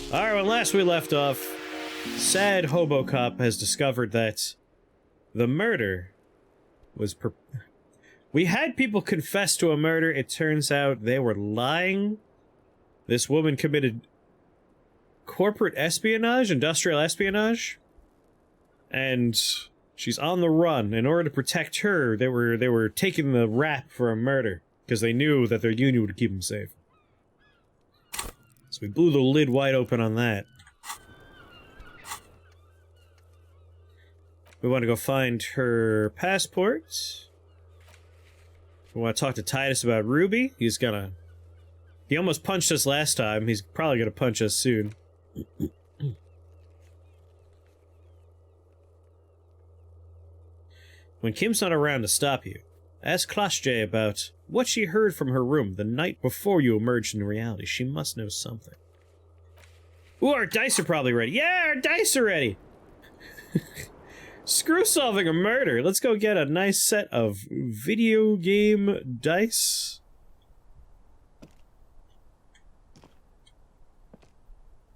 Alright, when last we left off, sad Hobo Cop has discovered that the murder was we had people confess to a murder. It turns out they were lying. This woman committed corporate espionage, industrial espionage, and she's on the run. In order to protect her, they were taking the rap for a murder because they knew that their union would keep them safe. So we blew the lid wide open on that. We want to go find her passport. We want to talk to Titus about Ruby. He almost punched us last time. He's probably gonna punch us soon. When Kim's not around to stop you, ask Klasje about what she heard from her room the night before you emerged into reality. She must know something. Ooh, our dice are probably ready. Yeah, our dice are ready! Screw solving a murder. Let's go get a nice set of video game dice.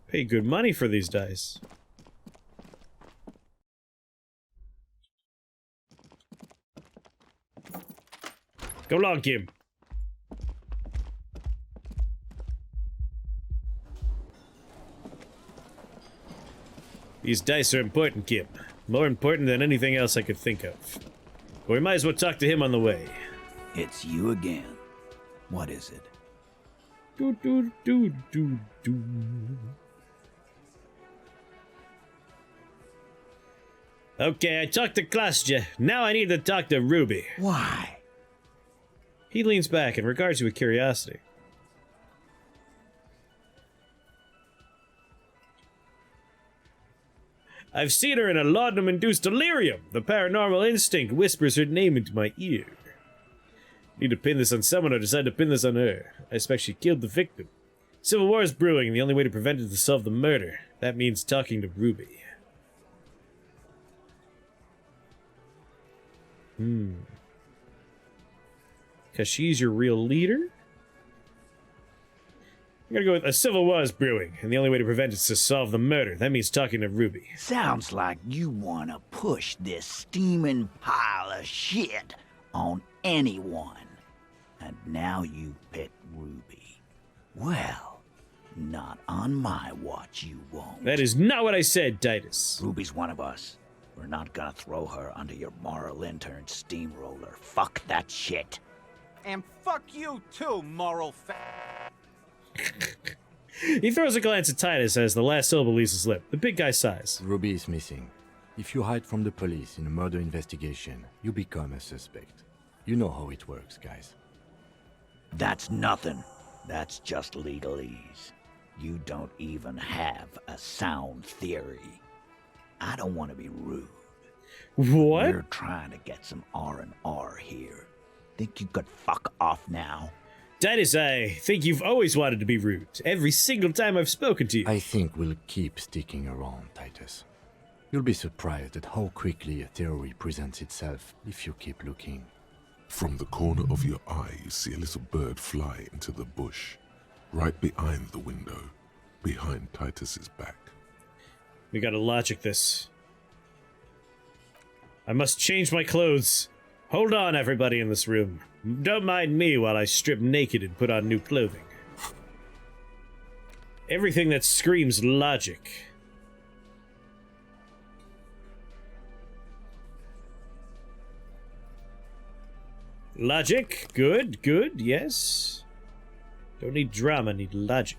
Pay good money for these dice. Go along, Kim. These dice are important, Kim. More important than anything else I could think of. But we might as well talk to him on the way. It's you again. What is it? Do do do do do. Okay, I talked to Klasje. Now I need to talk to Ruby. Why? He leans back and regards you with curiosity. I've seen her in a laudanum-induced delirium. The paranormal instinct whispers her name into my ear. Need to pin this on someone or decide to pin this on her. I expect she killed the victim. Civil war is brewing, and the only way to prevent it is to solve the murder. That means talking to Ruby. Because she's your real leader? I'm gonna go with a civil war is brewing, and the only way to prevent it is to solve the murder. That means talking to Ruby. Sounds like you want to push this steaming pile of shit on anyone. And now you pick Ruby. Well, not on my watch you won't. That is not what I said, Titus. Ruby's one of us. We're not gonna throw her under your moral intern steamroller. Fuck that shit. And fuck you too, moral He throws a glance at Titus as the last syllable leaves his lip. The big guy sighs. Ruby is missing. If you hide from the police in a murder investigation, you become a suspect. You know how it works, guys. That's nothing. That's just legalese. You don't even have a sound theory. I don't want to be rude. What? We're trying to get some R&R here. Think you could fuck off now? Titus, I think you've always wanted to be rude. Every single time I've spoken to you. I think we'll keep sticking around, Titus. You'll be surprised at how quickly a theory presents itself if you keep looking. From the corner of your eye, you see a little bird fly into the bush, right behind the window, behind Titus's back. We gotta logic this. I must change my clothes. Hold on, everybody in this room. Don't mind me while I strip naked and put on new clothing. Everything that screams logic. Logic, good, good, yes. Don't need drama, need logic.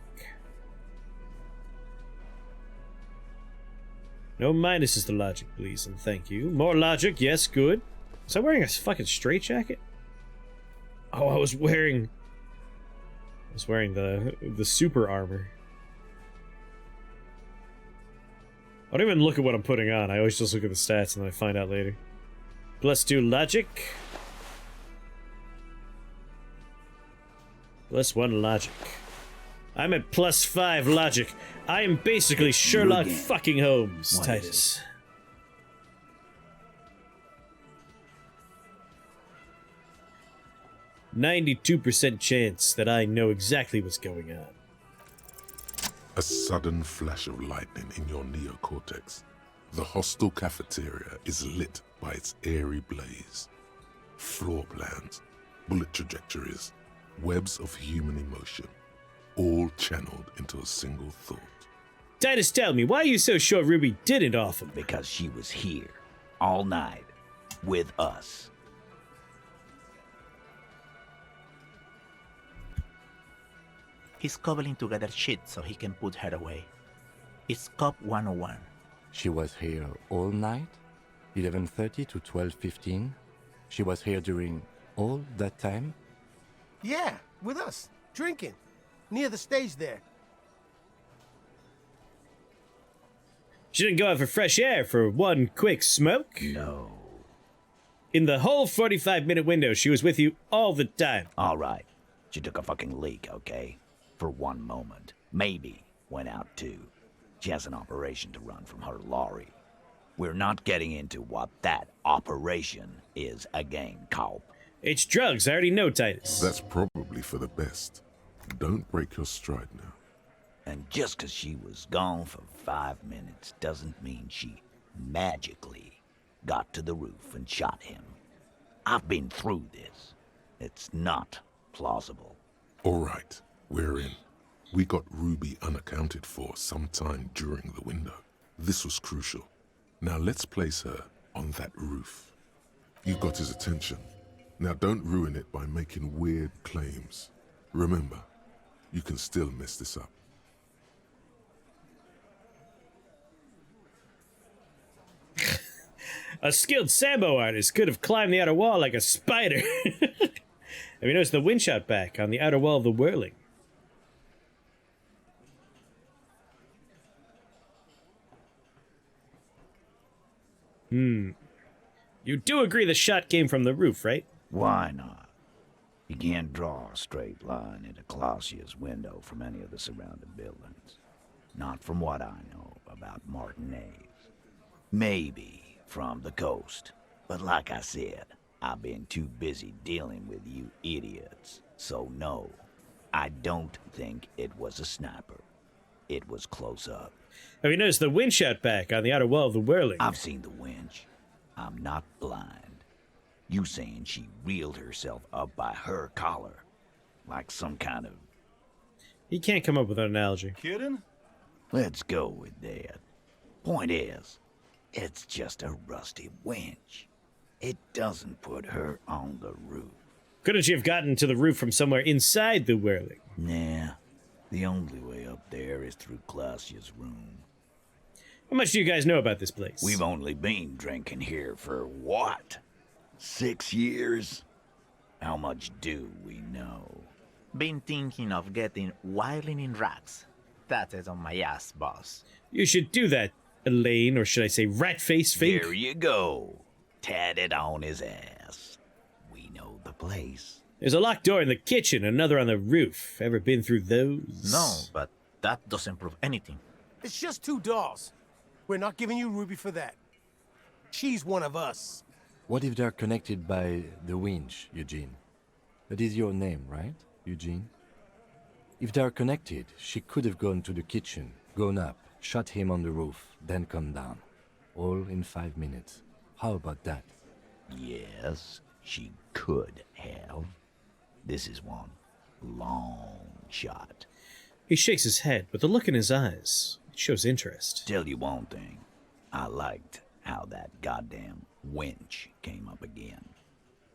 No minuses to logic, please, and thank you. More logic, yes, good. Was I wearing a fucking straitjacket? Oh, I was wearing the super armor. I don't even look at what I'm putting on. I always just look at the stats and then I find out later. Let's do logic. +1 logic. I'm at +5 logic. I am basically Sherlock fucking Holmes, What Titus. 92% chance that I know exactly what's going on. A sudden flash of lightning in your neocortex. The hostel cafeteria is lit by its airy blaze. Floor plans, bullet trajectories, webs of human emotion, all channeled into a single thought. Titus, tell me, why are you so sure Ruby didn't offer? Because she was here, all night, with us. He's cobbling together shit so he can put her away. It's Cop 101. She was here all night? 11:30 to 12:15? She was here during all that time? Yeah, with us, drinking, near the stage there. She didn't go out for fresh air for one quick smoke? No. In the whole 45-minute window, she was with you all the time. All right. She took a fucking leak, okay? For one moment. Maybe went out too. She has an operation to run from her lorry. We're not getting into what that operation is again, Cop. It's drugs, I already know, Titus. That's probably for the best. Don't break your stride now. And just 'cause she was gone for 5 minutes doesn't mean she magically got to the roof and shot him. I've been through this. It's not plausible. All right, we're in. We got Ruby unaccounted for sometime during the window. This was crucial. Now let's place her on that roof. You got his attention. Now don't ruin it by making weird claims. Remember, you can still mess this up. A skilled Sambo artist could have climbed the outer wall like a spider. Have you noticed the wind shot back on the outer wall of the whirling? You do agree the shot came from the roof, right? Why not? You can't draw a straight line into Clausia's window from any of the surrounding buildings. Not from what I know about Martinez. Maybe from the coast. But like I said, I've been too busy dealing with you idiots. So no, I don't think it was a sniper. It was close up. Have you noticed the wind shot back on the outer wall of the whirling? I've seen the winch. I'm not blind. You saying she reeled herself up by her collar. Like some kind of... He can't come up with an analogy. Kidding? Let's go with that. Point is, it's just a rusty winch. It doesn't put her on the roof. Couldn't she have gotten to the roof from somewhere inside the whirling? Nah, the only way up there is through Clausia's room. How much do you guys know about this place? We've only been drinking here for what? 6 years? How much do we know? Been thinking of getting wilding in rats. That is on my ass, boss. You should do that, Elaine, or should I say rat-face Fink? There you go. Tatted on his ass. We know the place. There's a locked door in the kitchen, another on the roof. Ever been through those? No, but that doesn't prove anything. It's just 2 dolls. We're not giving you Ruby for that. She's one of us. What if they're connected by the winch, Eugene? That is your name, right, Eugene? If they're connected, she could have gone to the kitchen, gone up, shot him on the roof, then come down. All in 5 minutes. How about that? Yes, she could have. This is one long shot. He shakes his head, but the look in his eyes shows interest. Tell you one thing. I liked how that goddamn winch came up again.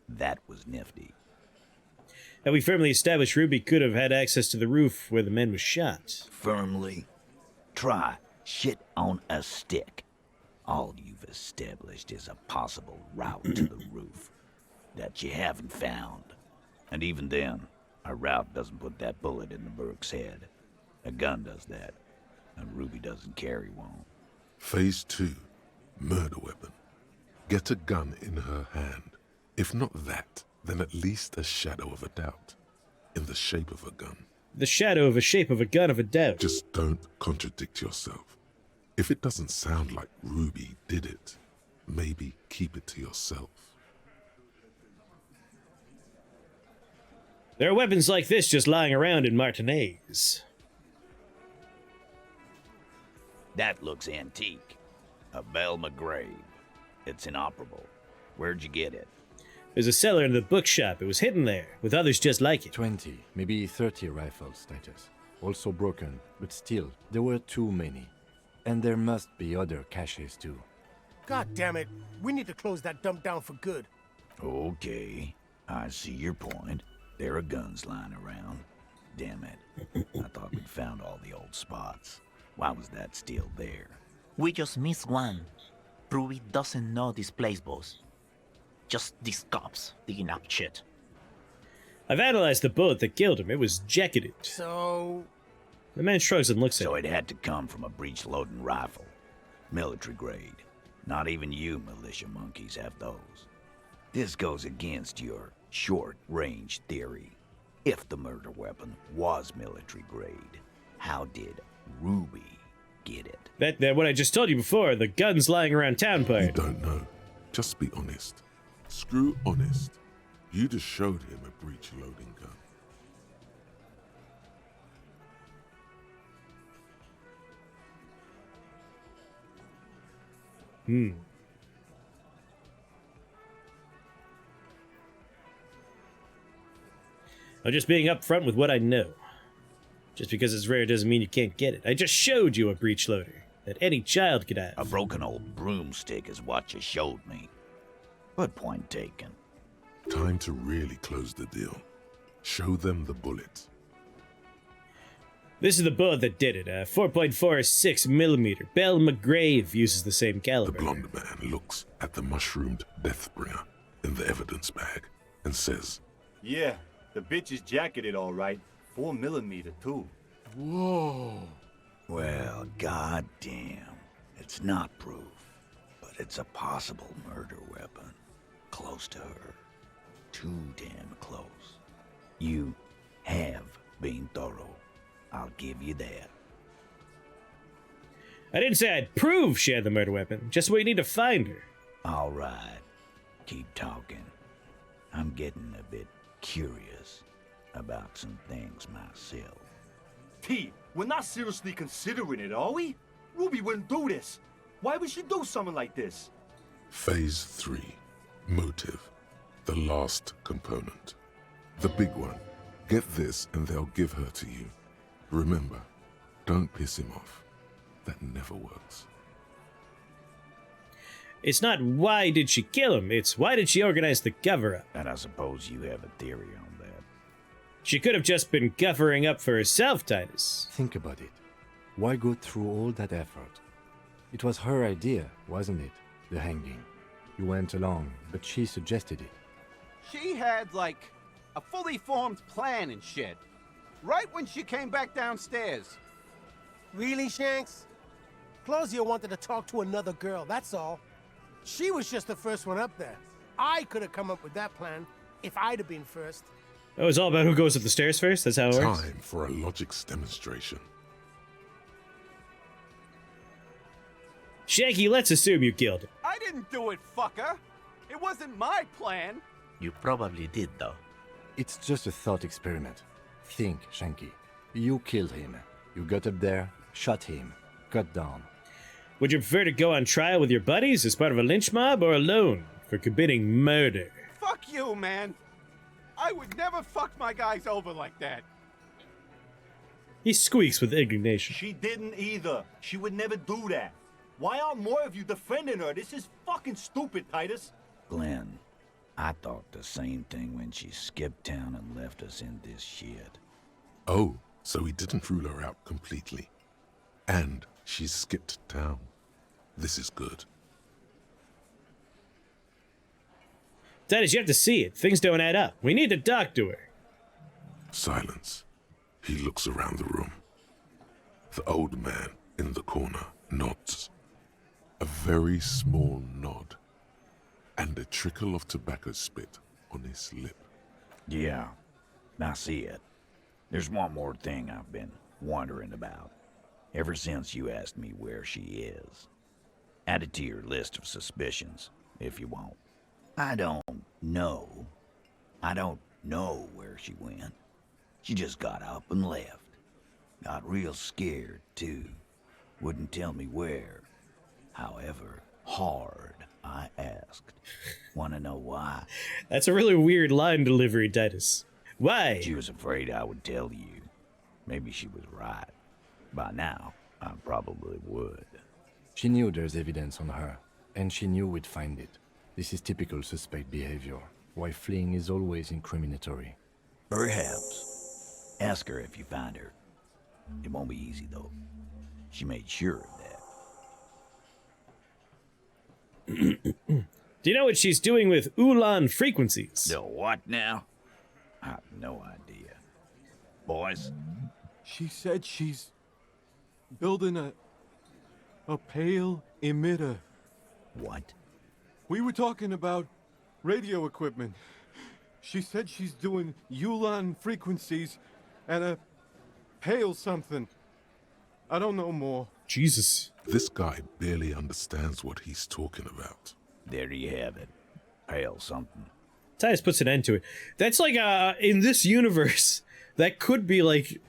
That was nifty. Have we firmly established Ruby could have had access to the roof where the man was shot? Firmly. Try shit on a stick. All you've established is a possible route to the roof that you haven't found. And even then, a route doesn't put that bullet in the Burke's head. A gun does that, and Ruby doesn't carry one. Phase 2. Murder weapon. Get a gun in her hand. If not that, then at least a shadow of a doubt. In the shape of a gun. The shadow of a shape of a gun of a doubt. Just don't contradict yourself. If it doesn't sound like Ruby did it, maybe keep it to yourself. There are weapons like this just lying around in Martinez. That looks antique. A Velma grave. It's inoperable. Where'd you get it? There's a cellar in the bookshop. It was hidden there, with others just like it. 20, maybe 30 rifles, Titus. Also broken, but still, there were too many. And there must be other caches too. God damn it. We need to close that dump down for good. Okay, I see your point. There are guns lying around. Damn it. I thought we'd found all the old spots. Why was that still there? We just missed one. Ruby doesn't know this place, boss. Just these cops digging up shit. I've analyzed the bullet that killed him. It was jacketed. So... The man shrugs and looks at So it. it had to come from a breech-loading rifle. Military grade. Not even you militia monkeys have those. This goes against your short-range theory. If the murder weapon was military grade, how did Ruby get it? That what I just told you before, the guns lying around town You part. don't know. Just be honest. Screw honest. You just showed him a breech-loading gun. I'm just being upfront with what I know. Just because it's rare doesn't mean you can't get it. I just showed you a breech loader that any child could have. A broken old broomstick is what you showed me. But point taken. Time to really close the deal. Show them the bullet. This is the bullet that did it. 4.46 millimeter. Bell McGrave uses the same The caliber. blonde man looks at the mushroomed Deathbringer in the evidence bag and says, Yeah, the bitch is jacketed all right. 4mm too. Well, goddamn. It's not proof, but it's a possible murder weapon. Close to her. Too damn close. You have been thorough. I'll give you that. I didn't say I'd prove she had the murder weapon. Just we need to find her. All right. Keep talking. I'm getting a bit curious about some things myself. T, we're not seriously considering it, are we? Ruby wouldn't do this. Why would she do something like this? Phase 3. Motive. The last component. The big one. Get this and they'll give her to you. Remember, don't piss him off. That never works. It's not why did she kill him, it's why did she organize the cover-up. And I suppose you have a theory on that. She could have just been covering up for herself, Titus. Think about it. Why go through all that effort? It was her idea, wasn't it? The hanging. You went along, but she suggested it. She had, like, a fully formed plan and shit. Right when she came back downstairs. Really, Shanks? Claudia wanted to talk to another girl, that's all. She was just the first one up there. I could have come up with that plan if I'd have been first. Oh, it's all about who goes up the stairs first? That's how it works? Time for a logics demonstration. Shanky, let's assume you killed him. I didn't do it, fucker. It wasn't my plan. You probably did, though. It's just a thought experiment. Think, Shanky. You killed him. You got up there, shot him, cut down. Would you prefer to go on trial with your buddies as part of a lynch mob or alone for committing murder? Fuck you, man. I would never fuck my guys over like that. He squeaks with indignation. She didn't either. She would never do that. Why aren't more of you defending her? This is fucking stupid, Titus. Glenn, I thought the same thing when she skipped town and left us in this shit. Oh, so he didn't rule her out completely. And she skipped town. This is good. Titus, you have to see it. Things don't add up. We need to talk to her. Silence. He looks around the room. The old man in the corner nods. A very small nod. And a trickle of tobacco spit on his lip. Yeah, I see it. There's one more thing I've been wondering about. Ever since you asked me where she is. Add it to your list of suspicions, if you want. I don't know. I don't know where she went. She just got up and left. Got real scared, too. Wouldn't tell me where. However hard I asked. Wanna know why? That's a really weird line delivery, Titus. Why? She was afraid I would tell you. Maybe she was right. By now, I probably would. She knew there's evidence on her, and she knew we'd find it. This is typical suspect behavior, why fleeing is always incriminatory. Perhaps. Ask her if you find her. It won't be easy, though. She made sure of that. Do you know what she's doing with Ulan frequencies? The what now? I have no idea. Boys? She said she's building a pale emitter. What? We were talking about radio equipment. She said she's doing Ulan frequencies and a pale something. I don't know more. Jesus. This guy barely understands what he's talking about. There you have it. Pale something. Titus puts an end to it. That's like, in this universe, that could be like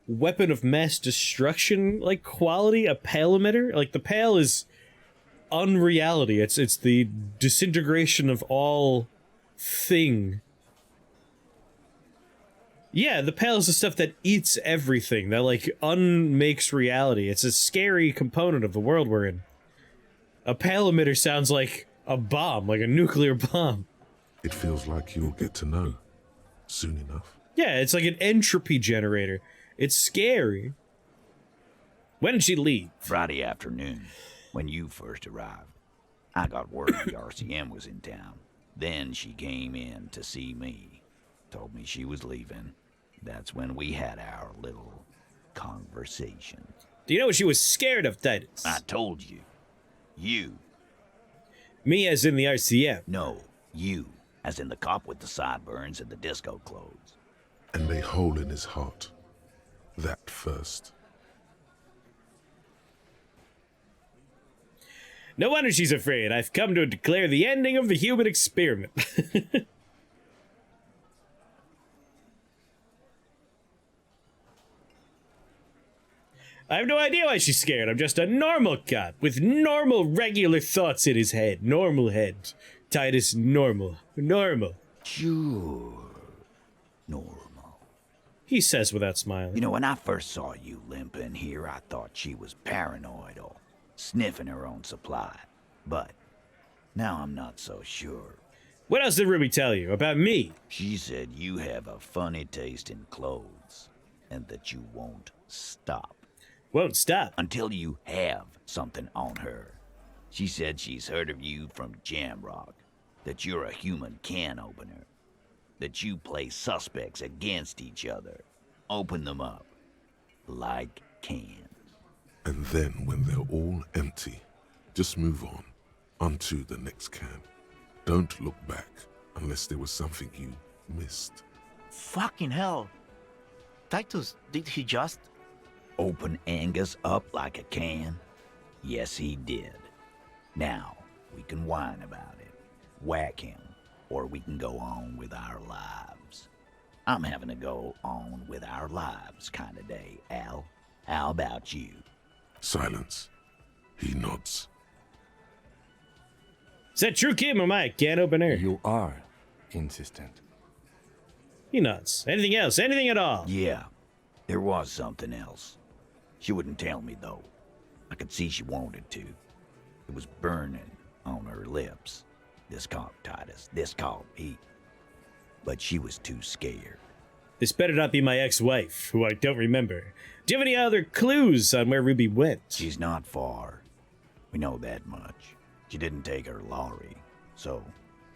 weapon of mass destruction, like quality, a pale emitter. Like the pale is unreality. It's the disintegration of all thing. Yeah, the pale is the stuff that eats everything, that like unmakes reality. It's a scary component of the world we're in. A pale emitter sounds like a bomb, like a nuclear bomb. It feels like you'll get to know soon enough. Yeah, it's like an entropy generator. It's scary. When did she leave? Friday afternoon, when you first arrived. I got word the RCM was in town. Then she came in to see me. Told me she was leaving. That's when we had our little conversation. Do you know what she was scared of, Titus? I told you. You. Me as in the RCM. No, you. As in the cop with the sideburns and the disco clothes. And a hole in his heart. That first. No wonder she's afraid. I've come to declare the ending of the human experiment. I have no idea why she's scared. I'm just a normal cop with normal, regular thoughts in his head. Normal head. Titus, normal. Normal. Sure. Normal. He says without smiling. You know, when I first saw you limping here, I thought she was paranoid or sniffing her own supply. But now I'm not so sure. What else did Ruby tell you about me? She said you have a funny taste in clothes and that you won't stop. Won't stop. Until you have something on her. She said she's heard of you from Jamrock, that you're a human can opener, that you play suspects against each other, open them up like cans. And then when they're all empty, just move onto the next can. Don't look back unless there was something you missed. Fucking hell. Titus, did he just... Open Angus up like a can? Yes, he did. Now, we can whine about it, whack him, or we can go on with our lives. I'm having a go on with our lives kind of day, Al. How about you? Silence. He nods. Is that true, Kim, or am I a can opener? You are insistent. He nods. Anything else? Anything at all? Yeah, there was something else. She wouldn't tell me, though. I could see she wanted to. It was burning on her lips. This cop, Titus. This cop, he... But she was too scared. This better not be my ex-wife, who I don't remember. Do you have any other clues on where Ruby went? She's not far. We know that much. She didn't take her lorry, so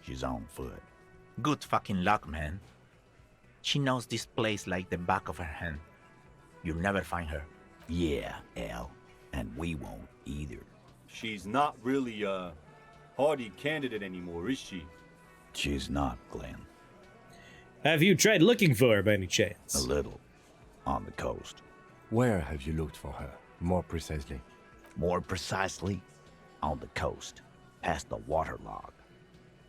she's on foot. Good fucking luck, man. She knows this place like the back of her hand. You'll never find her. Yeah, Al. And we won't either. She's not really a hardy candidate anymore, is she? She's not, Glenn. Have you tried looking for her by any A chance? little. On the coast. Where have you looked for her, more precisely? More precisely, on the coast, past the waterlog.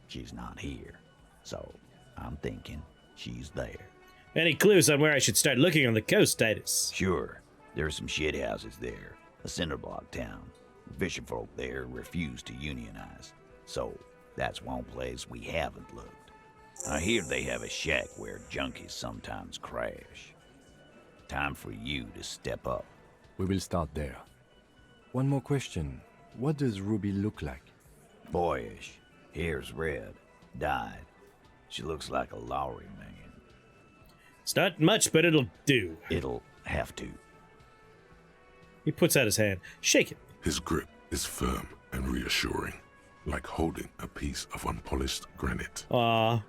She's not here, so I'm thinking she's there. Any clues on where I should start looking on the coast, Titus? Sure, there's some shit houses there. a cinderblock town. Fisherfolk there refuse to unionize, so that's one place we haven't looked. I hear they have a shack where junkies sometimes crash. Time for you to step up. We will start there. One more question. What does Ruby look like? Boyish, hair's red, dyed. She looks like a Lowry man. It's not much, but it'll do. It'll have to. He puts out his hand. Shake it. His grip is firm and reassuring, like holding a piece of unpolished granite. Aw.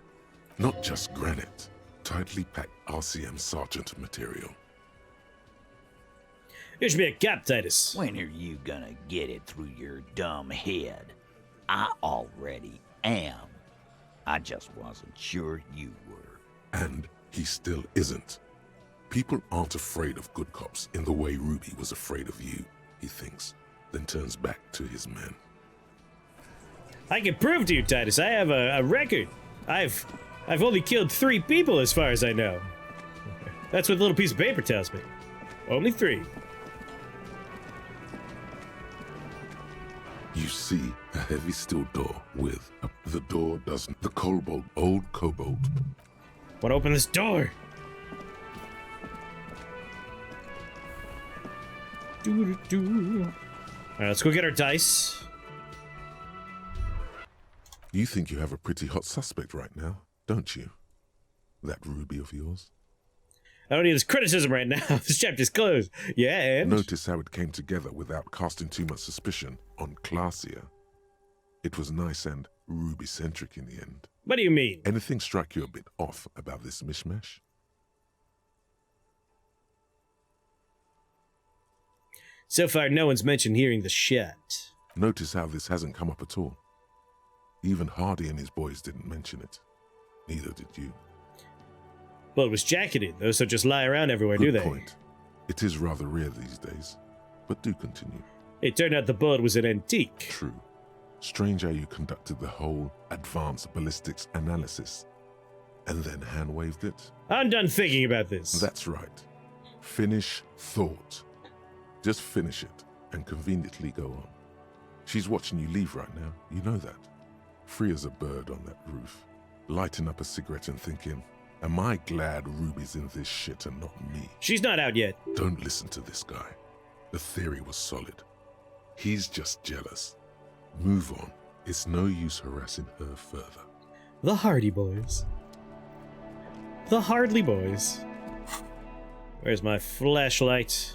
Not just granite, tightly packed RCM Sergeant material. There should be a gap, Titus. When are you gonna get it through your dumb head? I already am. I just wasn't sure you were. And he still isn't. People aren't afraid of good cops in the way Ruby was afraid of you, he thinks, then turns back to his men. I can prove to you, Titus. I have a record. I've only killed 3 people as far as I know. That's what the little piece of paper tells me. Only 3. You see a heavy steel door with the door doesn't. The old kobold. Want to open this door? Alright, let's go get our dice. You think you have a pretty hot suspect right now, don't you? That Ruby of yours? I don't need his criticism right now. This chapter's closed. Yeah, and? Notice how it came together without casting too much suspicion on Clausia. It was nice and Ruby-centric in the end. What do you mean? Anything strike you a bit off about this mishmash? So far, no one's mentioned hearing the shot. Notice how this hasn't come up at all. Even Hardy and his boys didn't mention it. Neither did you. Well, it was jacketed. Those don't just lie around everywhere, do Good they? point. It is rather rare these days, but do continue. It turned out the bullet was an antique. True. Strange how you conducted the whole advanced ballistics analysis, and then hand-waved it. I'm done thinking about this. That's right. Finish thought. Just finish it, and conveniently go on. She's watching you leave right now, you know that. Free as a bird on that roof, lighting up a cigarette and thinking, am I glad Ruby's in this shit and not me? She's not out yet. Don't listen to this guy. The theory was solid. He's just jealous. Move on. It's no use harassing her further. The Hardy Boys. The Hardly Boys. Where's my flashlight?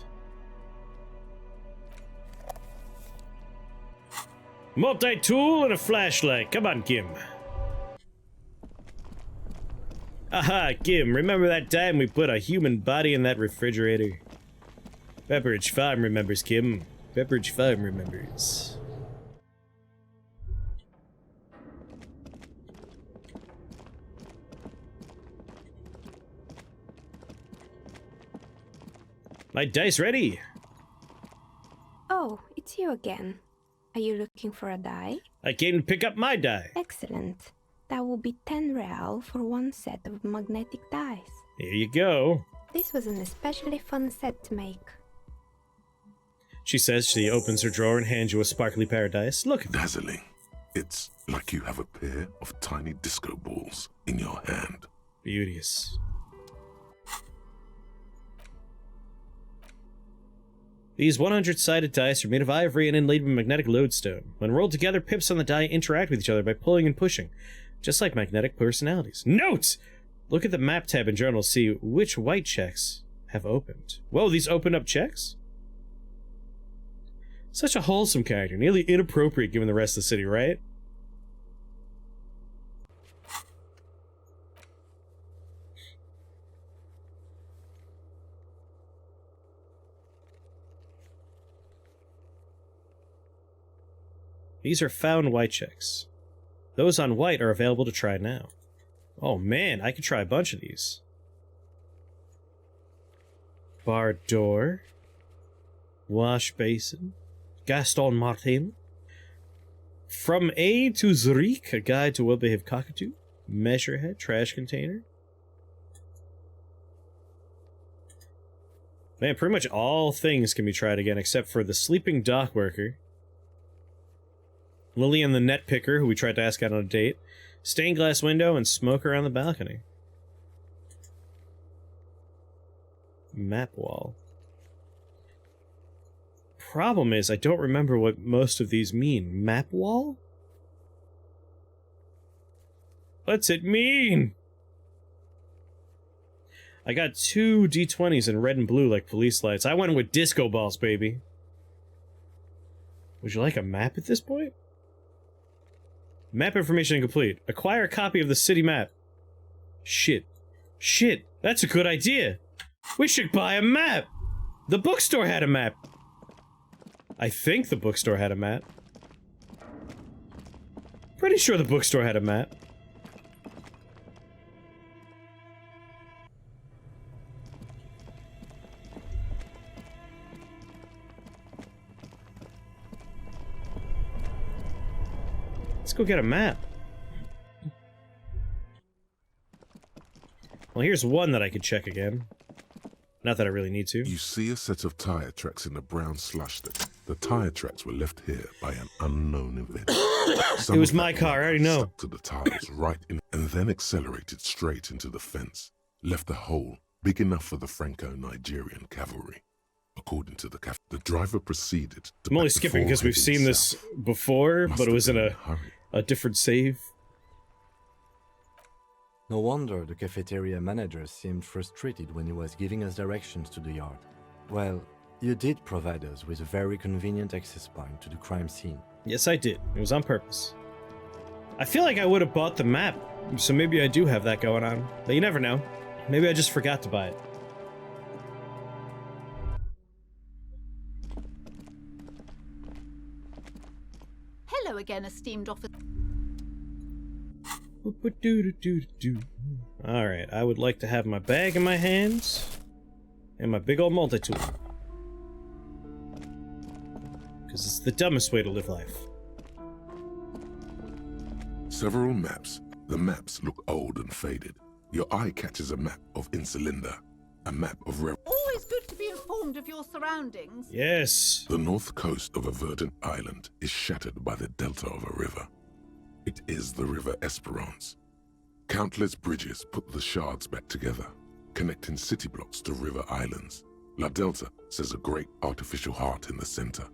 Multi-tool and a flashlight. Come on, Kim. Aha, Kim, remember that time we put a human body in that refrigerator? Pepperidge Farm remembers, Kim. Pepperidge Farm remembers. My dice ready. Oh, it's you again. Are you looking for a die? I came to pick up my die. Excellent. That will be 10 real for 1 set of magnetic dice. Here you go. This was an especially fun set to make. She says she opens her drawer and hands you a sparkly paradise. Look. Dazzling. It's like you have a pair of tiny disco balls in your hand. Beauteous. These 100-sided dice are made of ivory and inlaid with magnetic lodestone. When rolled together, pips on the die interact with each other by pulling and pushing, just like magnetic personalities. Note! Look at the map tab in journal, see which white checks have opened. Whoa, these opened up checks? Such a wholesome character, nearly inappropriate given the rest of the city, right? These are found white checks. Those on white are available to try now. Oh man, I could try a bunch of these. Bar door. Wash basin. Gaston Martin. From A to Zurich, a guide to well-behaved cockatoo. Measure head, trash container. Man, pretty much all things can be tried again, except for the sleeping dock worker, Lillian the net picker, who we tried to ask out on a date, stained glass window, and smoke around the balcony. Map wall. Problem is, I don't remember what most of these mean. Map wall? What's it mean? I got 2 D20s in red and blue like police lights. I went with disco balls, baby. Would you like a map at this point? Map information incomplete. Acquire a copy of the city map. Shit. Shit, that's a good idea. We should buy a map. The bookstore had a map. I think the bookstore had a map. Pretty sure the bookstore had a map. Let's go get a map. Well, here's one that I could check again. Not that I really need to. You see a set of tire tracks in the brown slush. The tire tracks were left here by an unknown event. It was my car, I already know. Stuck to the tires right in, and then accelerated straight into the fence. Left a hole big enough for the Franco-Nigerian cavalry. According to the driver proceeded to I'm only back the skipping because we've seen this before, but it was in a different save. No wonder the cafeteria manager seemed frustrated when he was giving us directions to the yard. Well, you did provide us with a very convenient access point to the crime scene. Yes, I did. It was on purpose. I feel like I would have bought the map, so maybe I do have that going on. But you never know. Maybe I just forgot to buy it. Hello again, esteemed officer. Alright, I would like to have my bag in my hands and my big old multi-tool. Because it's the dumbest way to live life. Several maps. The maps look old and faded. Your eye catches a map of Insulinda, a map of Always good to be informed of your surroundings. Yes. The north coast of a verdant island is shattered by the delta of a river. It is the River Esperance. Countless bridges put the shards back together, connecting city blocks to river islands. La Delta says a great artificial heart in the center,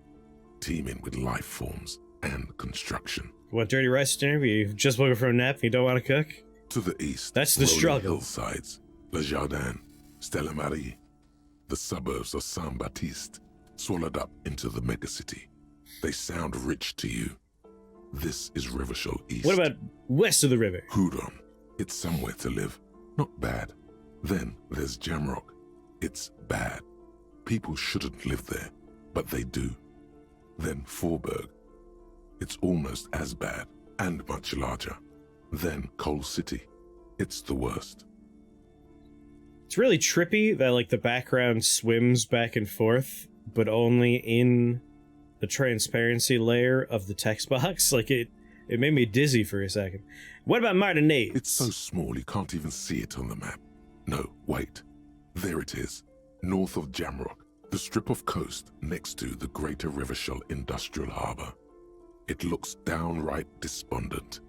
teeming with life forms and construction. Want dirty rice dinner? You just woke up from a nap and you don't want to cook? To the east, that's the rolling struggle. Hillsides, Le Jardin, Stella Marie, the suburbs of Saint Baptiste, swallowed up into the megacity. They sound rich to you. This is Rivershell East. What about west of the river? Hudon. It's somewhere to live. Not bad. Then there's Jamrock. It's bad. People shouldn't live there, but they do. Then Forburg. It's almost as bad, and much larger. Then Coal City. It's the worst. It's really trippy that, like, the background swims back and forth, but only in the transparency layer of the text box. Like, it made me dizzy for a second. What about Martinez? It's so small you can't even see it on the map. No, wait. There it is. North of Jamrock, the strip of coast next to the Greater Rivershell Industrial Harbour. It looks downright despondent.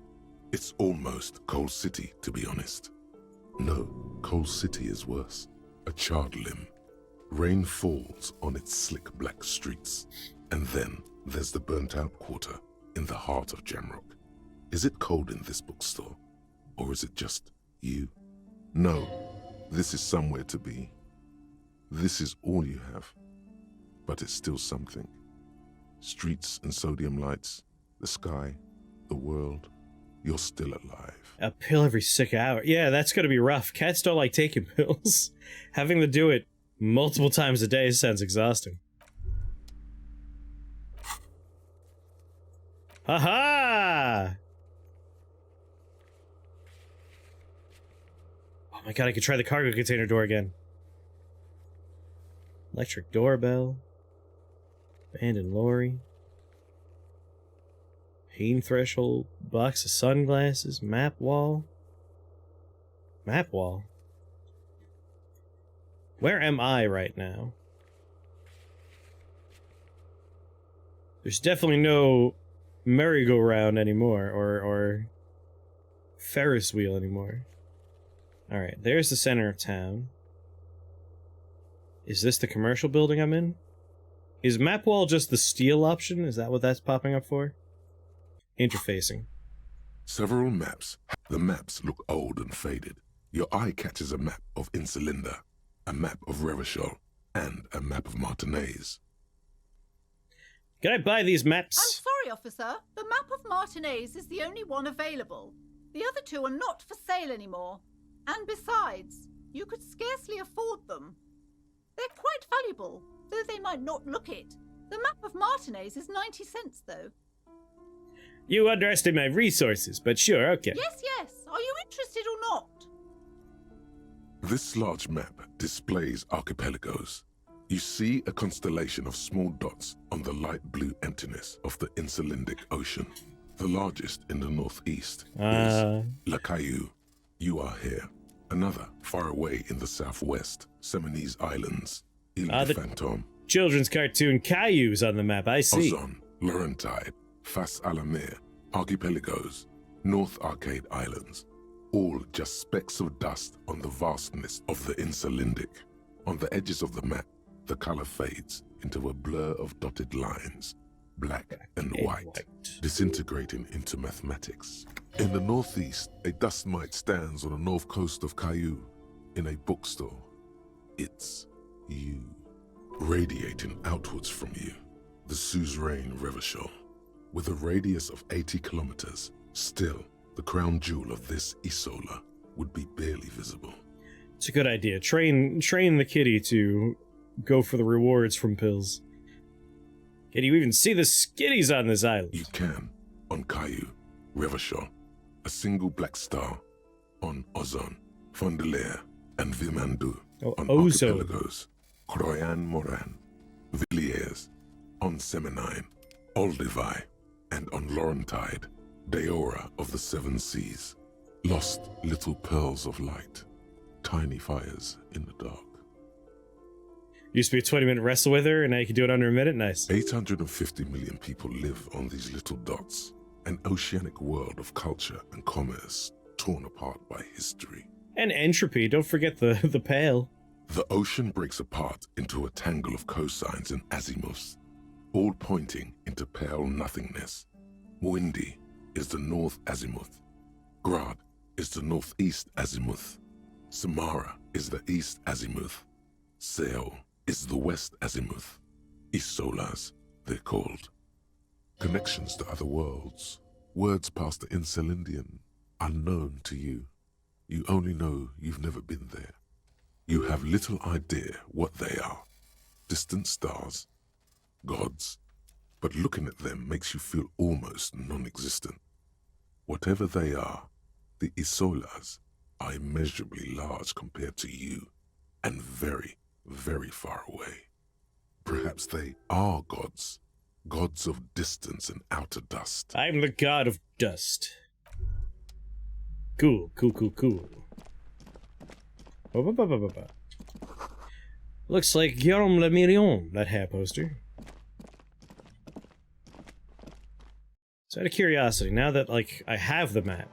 It's almost Coal City, to be honest. No, Coal City is worse. A charred limb. Rain falls on its slick black streets. And then there's the burnt-out quarter in the heart of Jamrock. Is it cold in this bookstore? Or is it just you? No, this is somewhere to be. This is all you have. But it's still something. Streets and sodium lights, the sky, the world. You're still alive. A pill every 6 hours. Yeah, that's gonna be rough. Cats don't like taking pills. Having to do it multiple times a day sounds exhausting. Haha! Oh my god, I could try the cargo container door again. Electric doorbell. Abandoned lorry. Pain threshold. Box of sunglasses. Map wall. Map wall? Where am I right now? There's definitely no merry-go-round anymore, or Ferris wheel anymore. Alright, there's the center of town. Is this the commercial building I'm in? Is map wall just the steel option? Is that what that's popping up for? Interfacing. Several maps. The maps look old and faded. Your eye catches a map of Insulinda, a map of Revachol, and a map of Martinez. Can I buy these maps? I'm sorry, officer. The map of Martinez is the only one available. The other two are not for sale anymore. And besides, you could scarcely afford them. They're quite valuable, though they might not look it. The map of Martinez is 90 cents, though. You underestimate my resources, but sure, okay. Yes, yes. Are you interested or not? This large map displays archipelagos. You see a constellation of small dots on the light blue emptiness of the Insulindic Ocean. The largest in the northeast is La Caillou. You are here. Another, far away in the southwest, Seminese Islands, Ile de Fantôme. Children's cartoon Cailloux on the map, I see. Ozon, Laurentide, Fas a la Mer, Archipelagos, North Arcade Islands. All just specks of dust on the vastness of the Insulindic. On the edges of the map, the color fades into a blur of dotted lines, black and white, disintegrating into mathematics. In the northeast, a dust mite stands on the north coast of Caillou. In a bookstore, it's you. Radiating outwards from you, the suzerain Revachol. With a radius of 80 kilometers, still, the crown jewel of this Isola would be barely visible. It's a good idea. Train the kitty to go for the rewards from pills. Can you even see the skitties on this island? You can, on Caillou, Revachol, a single black star, on Ozon, Fondelier, and Vilmandu, on archipelagos, Croyan Moran, Villiers, on Seminine, Olduvai, and on Laurentide, Deora of the Seven Seas. Lost little pearls of light, tiny fires in the dark. Used to be a 20-minute wrestle with her, and now you can do it under a minute? Nice. 850 million people live on these little dots, an oceanic world of culture and commerce torn apart by history. And entropy, don't forget the pale. The ocean breaks apart into a tangle of cosines and azimuths, all pointing into pale nothingness. Muindi is the north azimuth. Grad is the northeast azimuth. Samara is the east azimuth. Seol is the west azimuth. Isolas, they're called. Connections to other worlds. Words past the Insulindian, unknown to you. You only know you've never been there. You have little idea what they are. Distant stars, gods, but looking at them makes you feel almost non-existent. Whatever they are, the Isolas are immeasurably large compared to you, and very, very far away. Perhaps they are gods, gods of distance and outer dust. I'm the god of dust. Cool. Looks like Guillaume Le Million, that hair poster. So out of curiosity, now that, like, I have the map,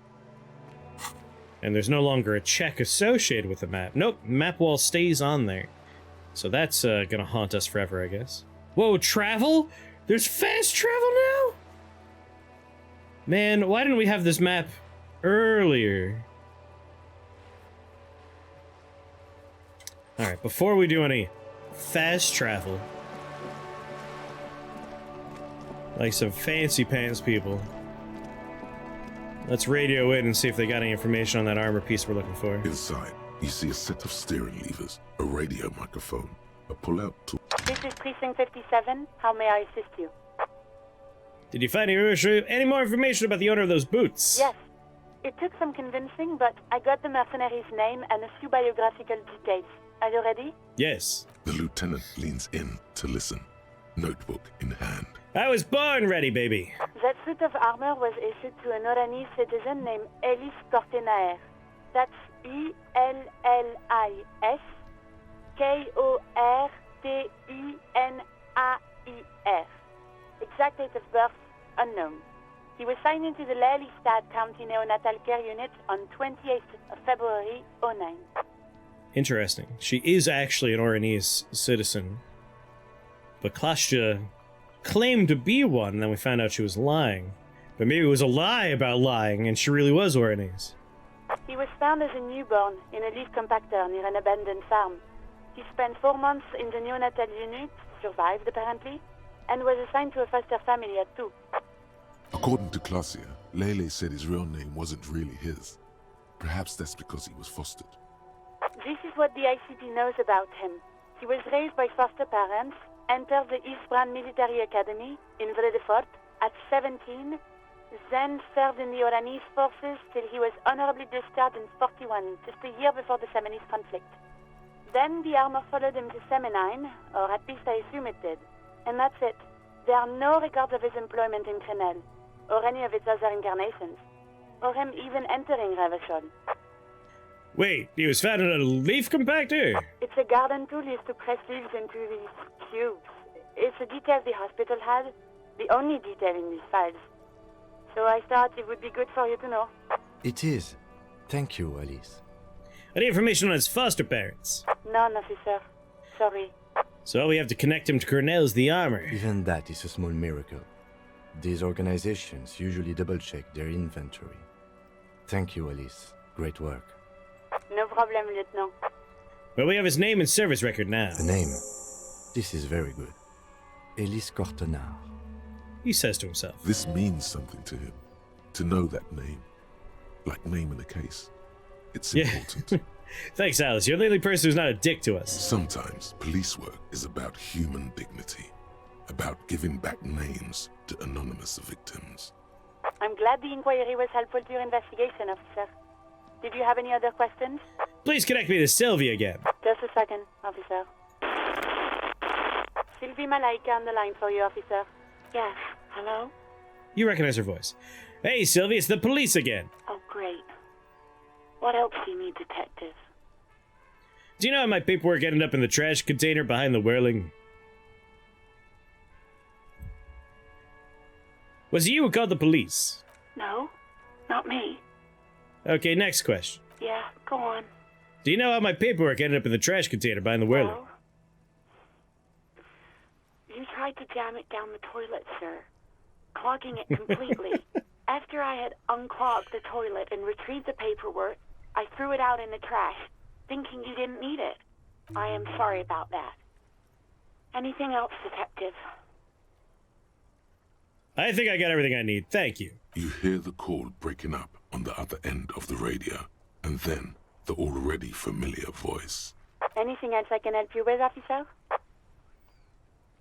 and there's no longer a check associated with the map, nope, map wall stays on there. So that's gonna haunt us forever, I guess. Whoa, travel? There's fast travel now? Man, why didn't we have this map earlier? Alright, before we do any fast travel, like some fancy pants people, let's radio in and see if they got any information on that armor piece we're looking for. Inside, you see a set of steering levers, a radio microphone, a pull-out tool. This is Precinct 57. How may I assist you? Did you find any more information about the owner of those boots? Yes. It took some convincing, but I got the mercenary's name and a few biographical details. Are you ready? Yes. The lieutenant leans in to listen, notebook in hand. I was born ready, baby. That suit of armor was issued to an Oranese citizen named Ellis Cortenaer. That's E-L-L-I-S K-O-R-T-E-N-A-I-R. Exact date of birth, unknown. He was signed into the Lelystad County Neonatal Care Unit on 28th of February, 09. Interesting. She is actually an Oranese citizen. But Klashta claimed to be one, and then we found out she was lying. But maybe it was a lie about lying, and she really was Oranese. He was found as a newborn in a leaf compactor near an abandoned farm. He spent 4 months in the neonatal unit, survived apparently, and was assigned to a foster family at 2. According to Klasia, Lele said his real name wasn't really his. Perhaps that's because he was fostered. This is what the ICP knows about him. He was raised by foster parents, entered the Eastbrand Military Academy in Vredefort at 17, then served in the Oranese forces till he was honorably discharged in 41, just a year before the Seminese conflict. Then the armor followed him to Seminine, or at least I assume it did. And that's it. There are no records of his employment in Crenel, or any of its other incarnations, or him even entering Revachol. Wait, he was found in a leaf compactor? It's a garden tool used to press leaves into these cubes. It's a detail the hospital had, the only detail in these files. So I thought it would be good for you to know. It is. Thank you, Alice. Any information on his foster parents? None, officer. Sorry. So we have to connect him to Cornell's the armor. Even that is a small miracle. These organizations usually double-check their inventory. Thank you, Alice. Great work. No problem, Lieutenant. Well, we have his name and service record now. The name. This is very good. Elise Cortenard. He says to himself. This means something to him. To know that name. Like naming a case. It's important. Thanks, Alice. You're the only person who's not a dick to us. Sometimes police work is about human dignity. About giving back names to anonymous victims. I'm glad the inquiry was helpful to your investigation, officer. Did you have any other questions? Please connect me to Sylvie again. Just a second, officer. Sylvie Malaika on the line for you, officer. Yes, hello? You recognize her voice. Hey, Sylvie, it's the police again. Oh, great. What else do you need, detective? Do you know how my paperwork ended up in the trash container behind the whirling? Was it you who called the police? No, not me. Okay, next question. Yeah, go on. Do you know how my paperwork ended up in the trash container behind the whirling? No. You tried to jam it down the toilet, sir. Clogging it completely. After I had unclogged the toilet and retrieved the paperwork, I threw it out in the trash, thinking you didn't need it. I am sorry about that. Anything else, detective? I think I got everything I need. Thank you. You hear the call breaking up on the other end of the radio, and then the already familiar voice. Anything else I can help you with, officer?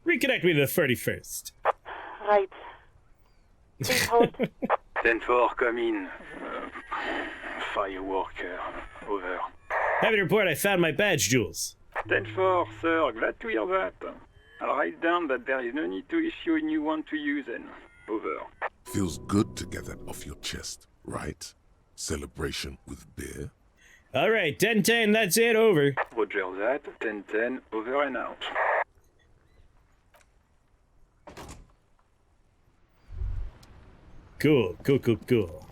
Reconnect me to the 31st. Right. Please hold. 10-4, come in. Firework, over. Happy to report I found my badge, Jules. 10-4, sir, glad to hear that. I'll write down that there is no need to issue a new one to you then. Over. Feels good to get that off your chest, right? Celebration with beer? Alright, 10-10, that's it, over. Roger that, 10-10, over and out. Cool, cool, cool, cool.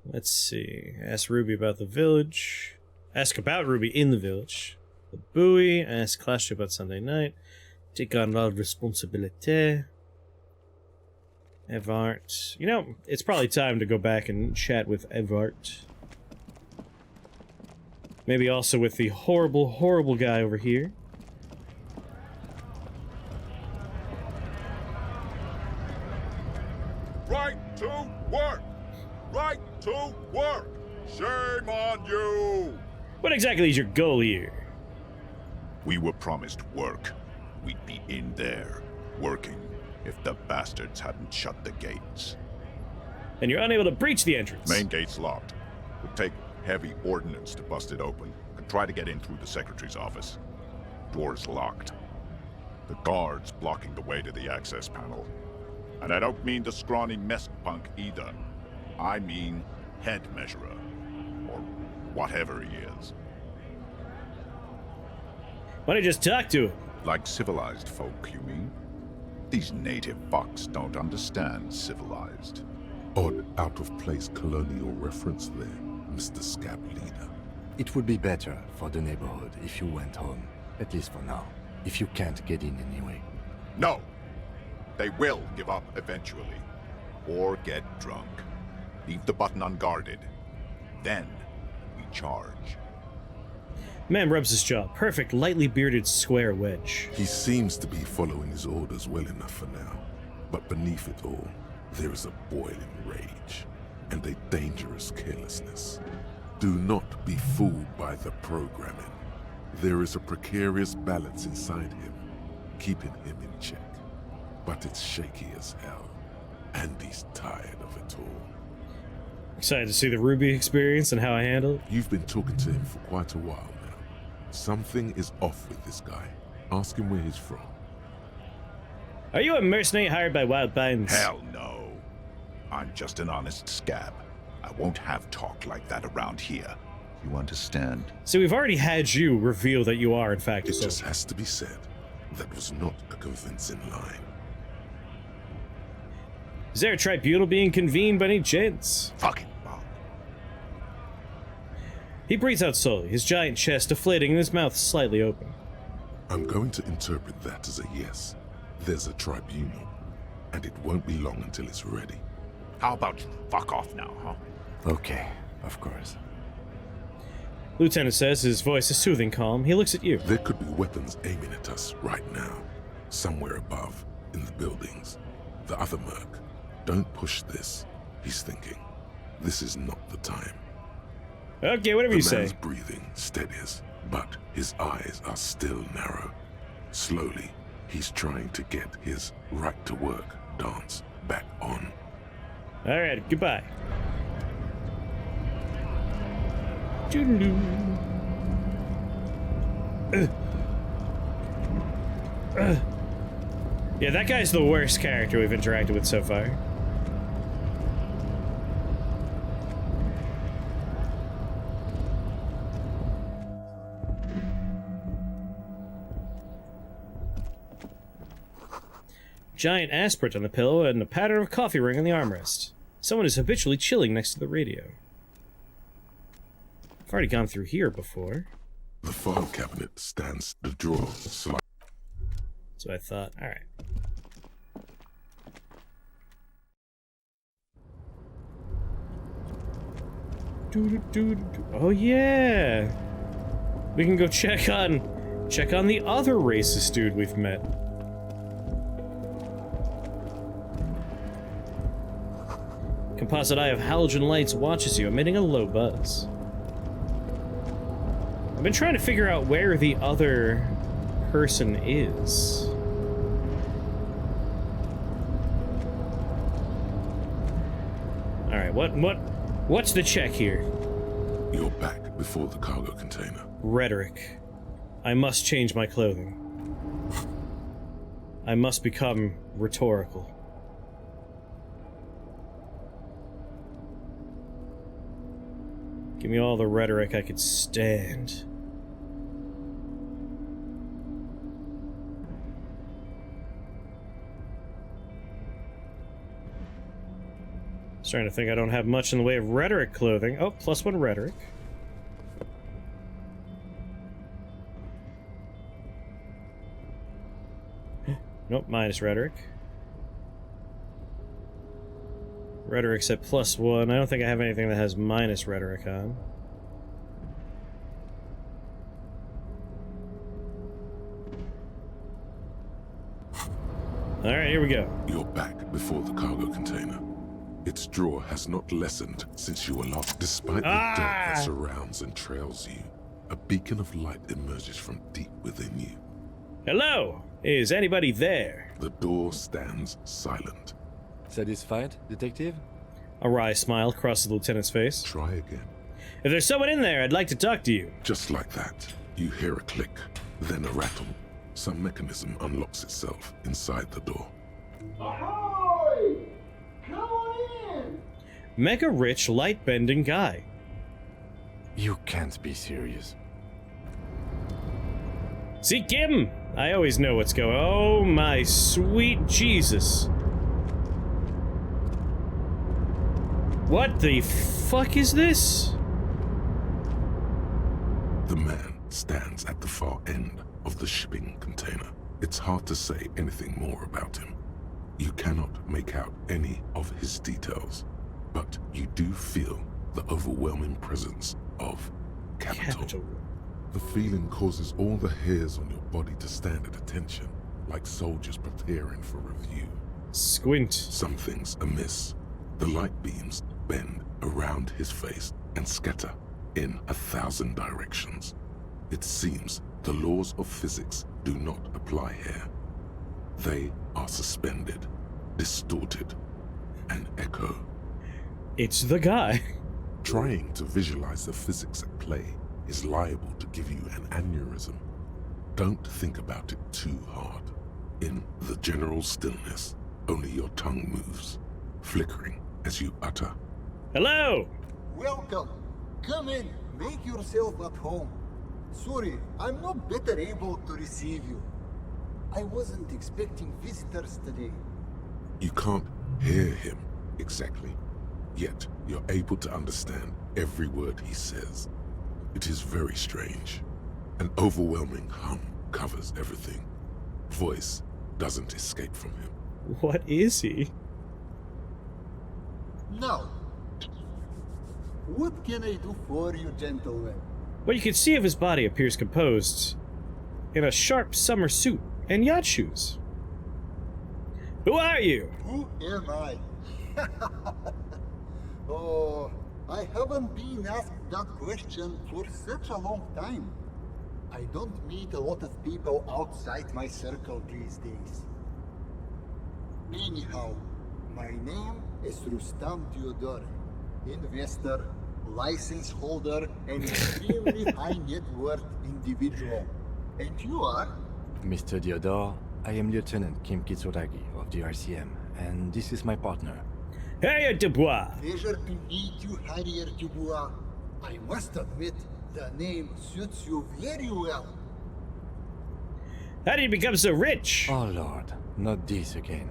Let's see. Ask Ruby about the village. Ask about Ruby in the village. The buoy. Ask Clash about Sunday night. Take on all responsibility. Evart. You know, it's probably time to go back and chat with Evart. Maybe also with the horrible, horrible guy over here. Right to work! Right to work! Shame on you! What exactly is your goal here? We were promised work. We'd be in there, working, if the bastards hadn't shut the gates. And you're unable to breach the entrance. Main gate's locked. Would take heavy ordnance to bust it open. Could try to get in through the secretary's office. Door's locked. The guard's blocking the way to the access panel. And I don't mean the scrawny mess punk either. I mean head measurer. Or whatever he is. Why don't you just talk to him? Like civilized folk, you mean? These native fucks don't understand civilized. Odd, out-of-place colonial reference there, Mr. Scab Leader. It would be better for the neighborhood if you went home, at least for now, if you can't get in anyway. No! They will give up eventually. Or get drunk. Leave the button unguarded. Then, we charge. Man rubs his jaw. Perfect, lightly bearded square wedge. He seems to be following his orders well enough for now. But beneath it all, there is a boiling rage and a dangerous carelessness. Do not be fooled by the programming. There is a precarious balance inside him, keeping him in check. But it's shaky as hell, and he's tired of it all. Excited to see the Ruby experience and how I handle it? You've been talking to him for quite a while now. Something is off with this guy. Ask him where he's from. Are you a mercenary hired by Wild Binds? Hell no. I'm just an honest scab. I won't have talk like that around here. You understand? So we've already had you reveal that you are, in fact, a It just soldier. has to be said. That was not a convincing line. Is there a tribunal being convened by any chance? Fucking Bob. He breathes out slowly, his giant chest deflating and his mouth slightly open. I'm going to interpret that as a yes. There's a tribunal, and it won't be long until it's ready. How about you fuck off now, huh? Okay, of course. Lieutenant says, his voice is soothing calm. He looks at you. There could be weapons aiming at us right now. Somewhere above, in the buildings. The other merc. Don't push this, he's thinking. This is not the time. Okay, whatever you The say. man's breathing steadies, but his eyes are still narrow. Slowly, he's trying to get his right-to-work dance back on. Alright, goodbye. Yeah, that guy's the worst character we've interacted with so far. Giant aspirate on the pillow and a pattern of coffee ring on the armrest. Someone is habitually chilling next to the radio. I've already gone through here before. The file cabinet stands the drawer slide. So I thought, alright. Oh yeah! We can go check on the other racist dude we've met. Composite eye of halogen lights watches you, emitting a low buzz. I've been trying to figure out where the other person is. Alright, what's the check here? You're back before the cargo container. Rhetoric. I must change my clothing. I must become rhetorical. Give me all the rhetoric I could stand. Starting to think I don't have much in the way of rhetoric clothing. Oh, +1 rhetoric. Nope, minus rhetoric. Rhetoric's at +1. I don't think I have anything that has minus rhetoric on. Alright, here we go. You're back before the cargo container. Its drawer has not lessened since you were lost. Despite the dirt that surrounds and trails you, a beacon of light emerges from deep within you. Hello! Is anybody there? The door stands silent. Satisfied, detective? A wry smile crosses the lieutenant's face. Try again. If there's someone in there, I'd like to talk to you. Just like that, you hear a click, then a rattle. Some mechanism unlocks itself inside the door. Ahoy! Come on in! Mega rich, light bending guy. You can't be serious. See, Kim! I always know what's going on. Oh my sweet Jesus. What the fuck is this? The man stands at the far end of the shipping container. It's hard to say anything more about him. You cannot make out any of his details, but you do feel the overwhelming presence of capital. The feeling causes all the hairs on your body to stand at attention, like soldiers preparing for review. Squint. Something's amiss. The light beams bend around his face and scatter in 1,000 directions. It seems the laws of physics do not apply here. They are suspended, distorted, and echo. It's the guy. Trying to visualize the physics at play is liable to give you an aneurysm. Don't think about it too hard. In the general stillness, only your tongue moves, flickering as you utter. Hello! Welcome. Come in. Make yourself at home. Sorry, I'm not better able to receive you. I wasn't expecting visitors today. You can't hear him exactly, yet you're able to understand every word he says. It is very strange. An overwhelming hum covers everything. Voice doesn't escape from him. What is he? Now, what can I do for you, gentlemen? What you can see of his body appears composed in a sharp summer suit and yacht shoes. Who are you? Who am I? Oh, I haven't been asked that question for such a long time. I don't meet a lot of people outside my circle these days. Anyhow, my name is Rustam Theodore, investor, license holder, and extremely high net worth individual. And you are? Mr. Theodore, I am Lieutenant Kim Kitsuragi of the RCM, and this is my partner. Harrier Dubois! Pleasure to meet you, Harrier Dubois. I must admit, the name suits you very well. How did you become so rich? Oh Lord, not this again.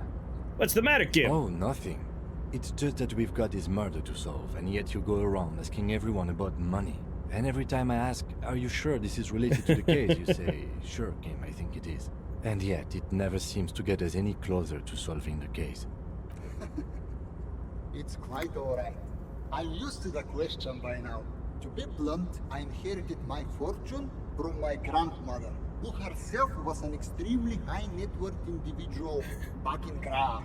What's the matter, Kim? Oh, nothing. It's just that we've got this murder to solve, and yet you go around asking everyone about money. And every time I ask, are you sure this is related to the case, you say, sure, Kim, I think it is. And yet, it never seems to get us any closer to solving the case. It's quite alright. I'm used to the question by now. To be blunt, I inherited my fortune from my grandmother, who herself was an extremely high net worth individual back in Graz.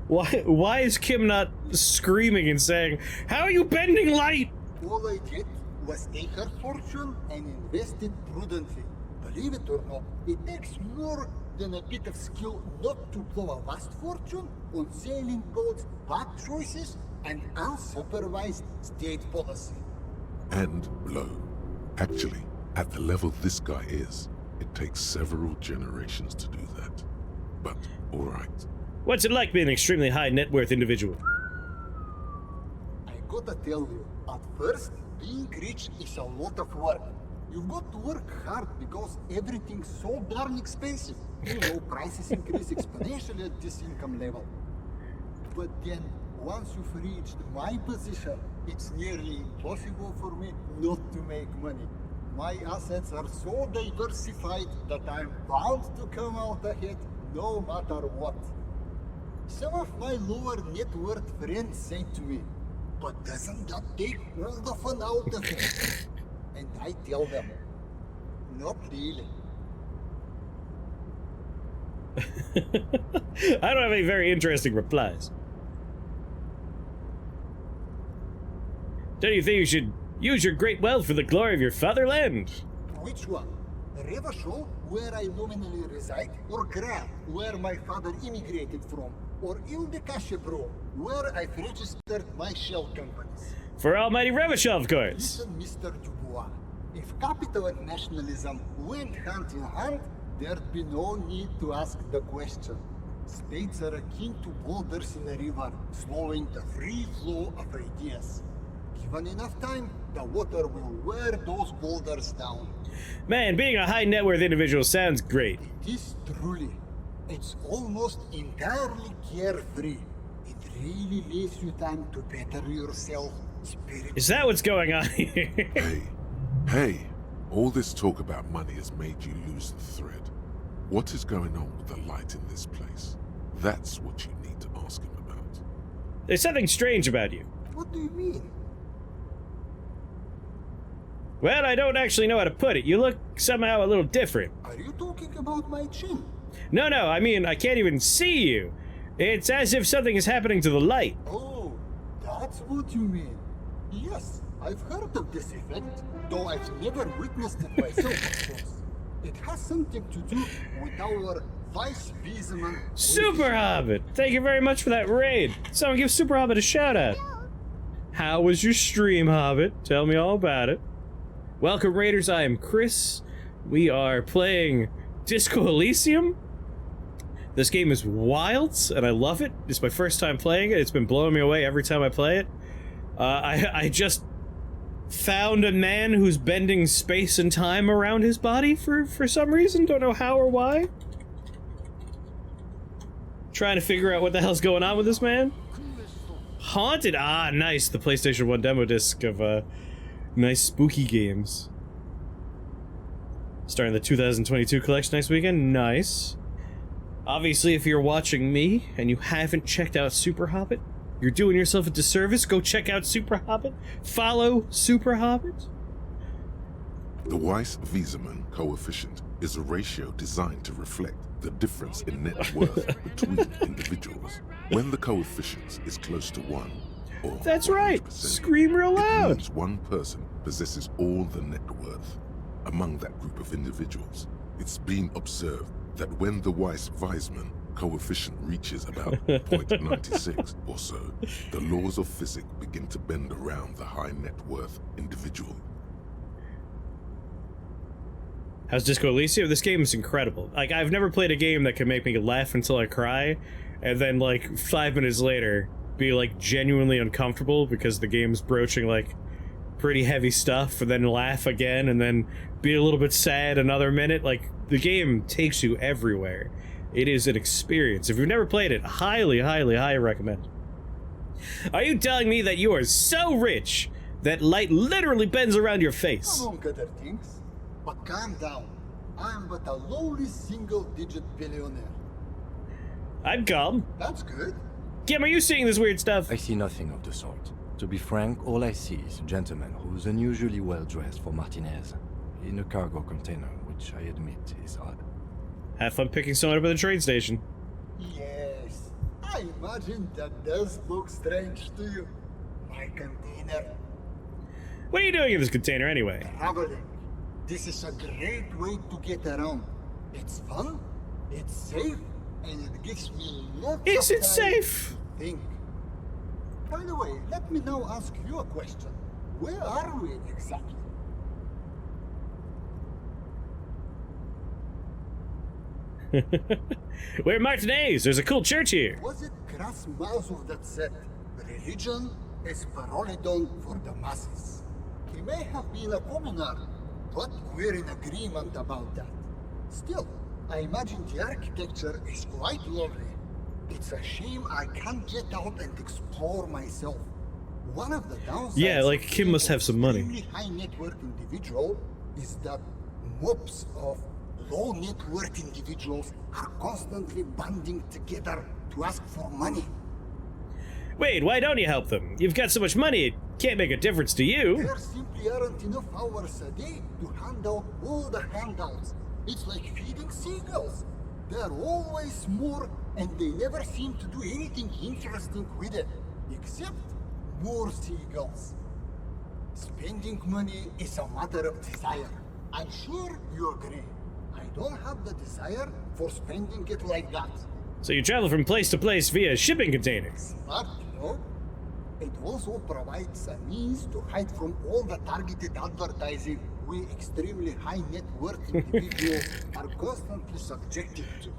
Why is Kim not screaming and saying, how are you bending light? All I did was take her fortune and invest it prudently. Believe it or not, it takes more than a bit of skill not to blow a vast fortune on sailing boats, bad choices, and unsupervised state policy. And blow. Actually, at the level this guy is, it takes several generations to do that. But, alright. What's it like being an extremely high net worth individual? I gotta tell you, at first, being rich is a lot of work. You've got to work hard because everything's so darn expensive. You know, prices increase exponentially at this income level. But then, once you've reached my position, it's nearly impossible for me not to make money. My assets are so diversified that I'm bound to come out ahead no matter what. Some of my lower net worth friends say to me, but doesn't that take all the fun out of it? And I tell them, not really. I don't have any very interesting replies. Don't you think you should use your great wealth for the glory of your fatherland? Which one? Revachol, where I nominally reside, or Graz, where my father immigrated from, or Ile-de-Cachebro, where I've registered my shell companies? For almighty Revachol, of course. Listen, Mr. Dubois, if capital and nationalism went hand in hand, there'd be no need to ask the question. States are akin to boulders in a river, slowing the free flow of ideas. Given enough time, The water will wear those boulders down. Man, being a high net worth individual sounds great. It is truly. It's almost entirely carefree. It really leaves you time to better yourself spiritually. Is that what's going on here? Hey, all this talk about money has made you lose the thread. What is going on with the light in this place? That's what you need to ask him about. There's something strange about you. What do you mean? Well, I don't actually know how to put it. You look somehow a little different. Are you talking about my chin? No, I mean, I can't even see you. It's as if something is happening to the light. Oh, that's what you mean. Yes, I've heard of this effect, though I've never witnessed it myself, of course. It has something to do with our Vice Wiseman. Super Hobbit! Thank you very much for that raid. Someone give Super Hobbit a shout out. How was your stream, Hobbit? Tell me all about it. Welcome, Raiders. I am Chris. We are playing Disco Elysium. This game is wild, and I love it. It's my first time playing it. It's been blowing me away every time I play it. I just found a man who's bending space and time around his body for some reason. Don't know how or why. Trying to figure out what the hell's going on with this man. Haunted. Ah, nice. The PlayStation 1 demo disc of nice spooky games. Starting the 2022 collection next weekend. Nice. Obviously, if you're watching me and you haven't checked out Super Hobbit, you're doing yourself a disservice. Go check out Super Hobbit. Follow Super Hobbit. The Weiss-Wieserman coefficient is a ratio designed to reflect the difference in net worth between individuals. When the coefficient is close to 1, or that's right. Scream real loud. It means one person possesses all the net worth among that group of individuals. It's been observed that when the Weiss-Wiseman coefficient reaches about 0.96 or so, the laws of physics begin to bend around the high net worth individual. How's Disco Elysium? This game is incredible. Like, I've never played a game that can make me laugh until I cry, and then, like, 5 minutes later, be, like, genuinely uncomfortable because the game's broaching, like, pretty heavy stuff, and then laugh again, and then be a little bit sad another minute. Like, the game takes you everywhere. It is an experience. If you've never played it, highly, highly, highly recommend. Are you telling me that you are so rich that light literally bends around your face? Among other things. But calm down. I am but a lowly single-digit billionaire. I'm calm. That's good. Kim, are you seeing this weird stuff? I see nothing of the sort. To be frank, all I see is a gentleman who's unusually well dressed for Martinez, in a cargo container, which I admit is odd. Have fun picking someone up at the train station. Yes. I imagine that does look strange to you. My container. What are you doing in this container anyway? Traveling. This is a great way to get around. It's fun, it's safe, and it gives me lots of time. Is it safe? To think. By the way, let me now ask you a question. Where are we exactly? We're Martinez. There's a cool church here. Was it Krasmazov that said, religion is Parolidon for the masses? He may have been a communard, but we're in agreement about that. Still, I imagine the architecture is quite lovely. It's a shame I can't get out and explore myself. One of the downsides, yeah, like Kim must have some money. Extremely high net worth individual is that mobs of low net worth individuals are constantly banding together to ask for money. Wait, why don't you help them? You've got so much money, it can't make a difference to you. There simply aren't enough hours a day to handle all the handouts. It's like feeding seagulls. There are always more, and they never seem to do anything interesting with it, except more seagulls. Spending money is a matter of desire. I'm sure you agree. I don't have the desire for spending it like that. So you travel from place to place via shipping containers. Smart, you know? It also provides a means to hide from all the targeted advertising we extremely high net worth individuals are constantly subjected to.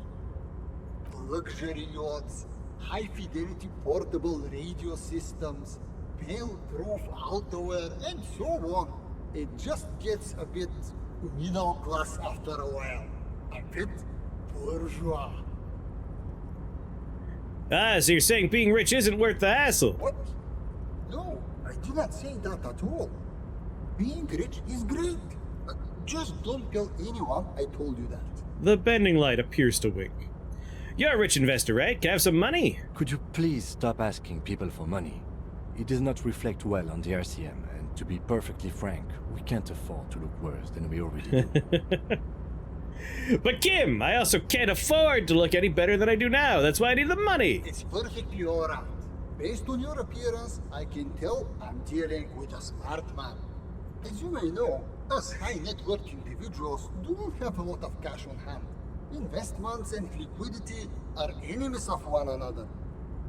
Luxury yachts, high fidelity portable radio systems, pale proof outerwear, and so on. It just gets a bit middle class after a while. A bit bourgeois. Ah, so you're saying being rich isn't worth the hassle? What? No, I did not say that at all. Being rich is great. Just don't tell anyone I told you that. The bending light appears to wink. You're a rich investor, right? Can I have some money? Could you please stop asking people for money? It does not reflect well on the RCM, and to be perfectly frank, we can't afford to look worse than we already do. But Kim, I also can't afford to look any better than I do now. That's why I need the money. It's perfectly alright. Based on your appearance, I can tell I'm dealing with a smart man. As you may know, us high net worth individuals do not have a lot of cash on hand. Investments and liquidity are enemies of one another.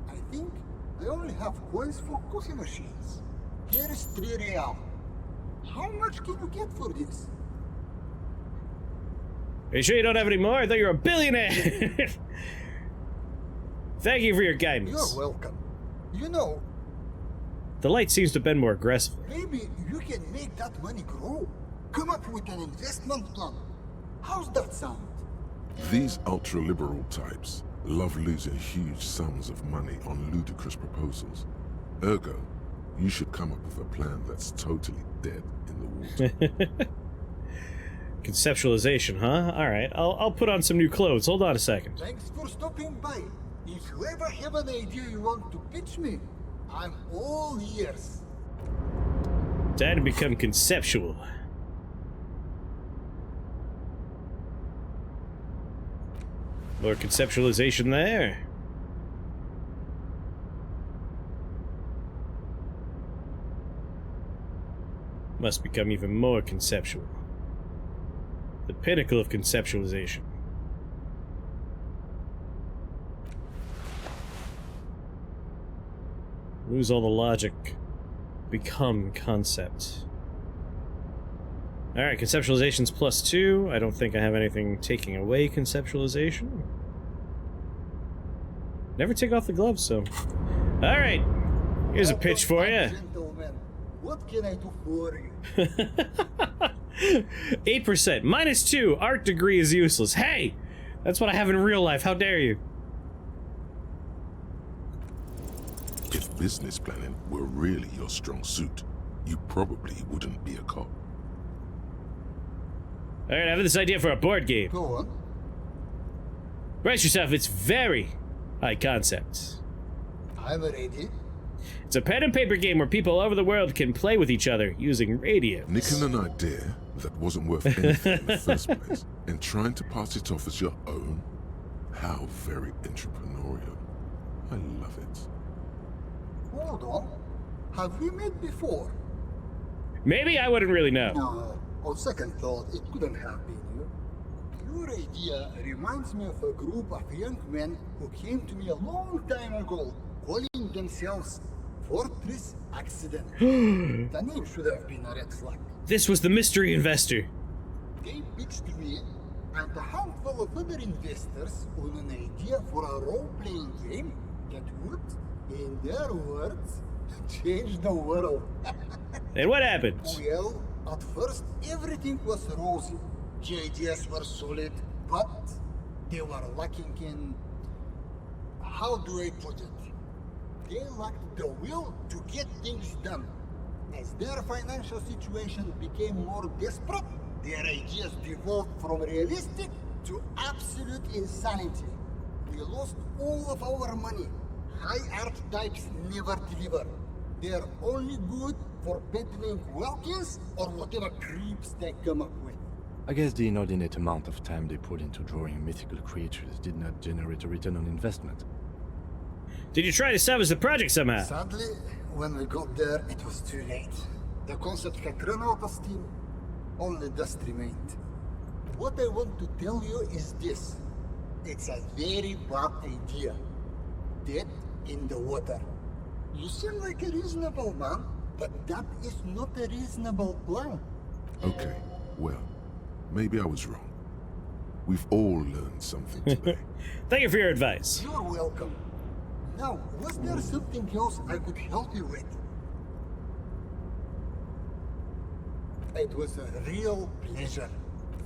I think I only have coins for coffee machines. Here is 3 real. How much can you get for this? Are you sure you don't have any more? I thought you were a billionaire. Thank you for your guidance. You're welcome. You know, the light seems to bend more aggressively. maybe you can make that money grow. Come up with an investment plan. How's that sound? These ultra-liberal types love losing huge sums of money on ludicrous proposals. Ergo, you should come up with a plan that's totally dead in the water. Conceptualization, huh? Alright, I'll put on some new clothes. Hold on a second. Thanks for stopping by. If you ever have an idea you want to pitch me, I'm all ears. Time to become conceptual. More conceptualization there. Must become even more conceptual. The pinnacle of conceptualization. Lose all the logic. Become concept. Alright, conceptualization's +2. I don't think I have anything taking away conceptualization. Never take off the gloves, so... Alright, here's a pitch for you. Gentlemen, what can I do for you? 8%. -2. Art degree is useless. Hey! That's what I have in real life. How dare you? If business planning were really your strong suit, you probably wouldn't be a cop. Alright, I have this idea for a board game. Go on. Brace yourself, it's very high concept. I'm ready. It's a pen and paper game where people all over the world can play with each other using radio. Nicking an idea that wasn't worth anything in the first place and trying to pass it off as your own? How very entrepreneurial. I love it. Hold on. Have we met before? Maybe, I wouldn't really know. No. On second thought, it couldn't have been you. Your idea reminds me of a group of young men who came to me a long time ago, calling themselves Fortress Accident. The name should have been a red flag. This was the mystery investor. They pitched me and a handful of other investors on an idea for a role-playing game that would, in their words, change the world. And what happened? Well, at first everything was rosy. The ideas were solid, but they were lacking in... how do I put it? They lacked the will to get things done. As their financial situation became more desperate, their ideas devolved from realistic to absolute insanity. We lost all of our money. High art types never deliver. They're only good for peddling Welkins or whatever creeps they come up with. I guess the inordinate amount of time they put into drawing mythical creatures did not generate a return on investment. Did you try to salvage the project somehow? Sadly, when we got there, it was too late. The concept had run out of steam. Only dust remained. What I want to tell you is this. It's a very bad idea. Dead in the water. You seem like a reasonable man, but that is not a reasonable plan. Okay, well, maybe I was wrong. We've all learned something today. Thank you for your advice. You're welcome. Now, was there something else I could help you with? It was a real pleasure.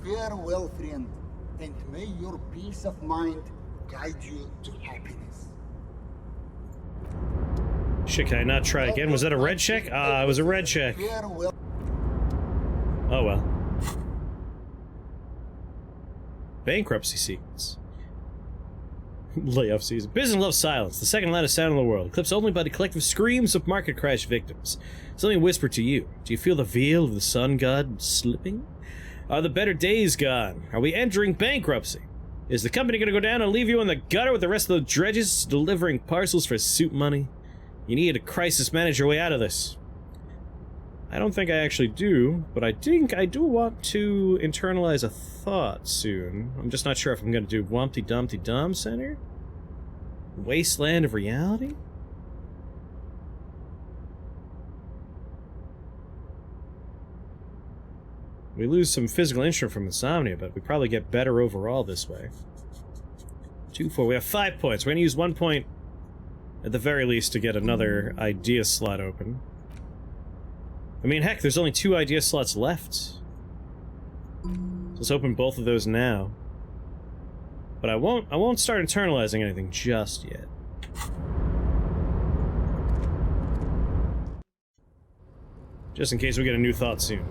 Farewell, friend, and may your peace of mind guide you to happiness. Shit, can I not try again? Was that a red check? Ah, it was a red check. Farewell. Oh well. Bankruptcy sequence. Layoff season. Business loves silence, the second loudest sound in the world, eclipsed only by the collective screams of market crash victims. Something whispered to you. Do you feel the veil of the sun god slipping? Are the better days gone? Are we entering bankruptcy? Is the company gonna go down and leave you in the gutter with the rest of the dredges delivering parcels for soup money? You need a crisis manager way out of this. I don't think I actually do, but I think I do want to internalize a thought soon. I'm just not sure if I'm going to do Wumpty Dumpty Dum Center? Wasteland of Reality? We lose some physical instrument from insomnia, but we probably get better overall this way. 2, 4. We have 5 points. We're going to use 1 point at the very least to get another idea slot open. I mean, heck, there's only 2 idea slots left. So let's open both of those now. But I won't start internalizing anything just yet. Just in case we get a new thought soon.